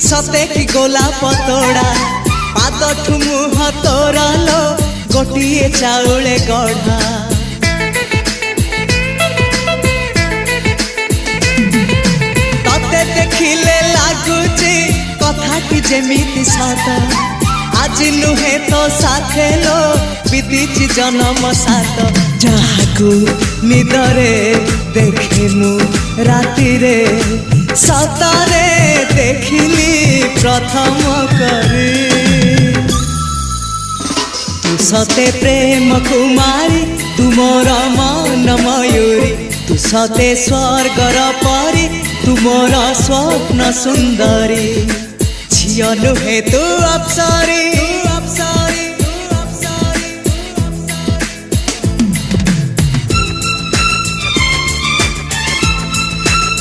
सते कि गोलाप तोड़ा पाद मुह तोर लो गोटे चाउले गढ़ा तते देखिले लगुची कथाटी जेमिति सत आज नुहे तो साथे लो बीतीची जन्म सात जहाकू निदरे देखे मु राति रे सतरे देखिली प्रथम करी तू सते प्रेम कुमारी तू मोर मन मयूरी तू सते स्वर्गर परी तू मोर स्वप्न सुंदरी झियो नुहे तू अप्सरी।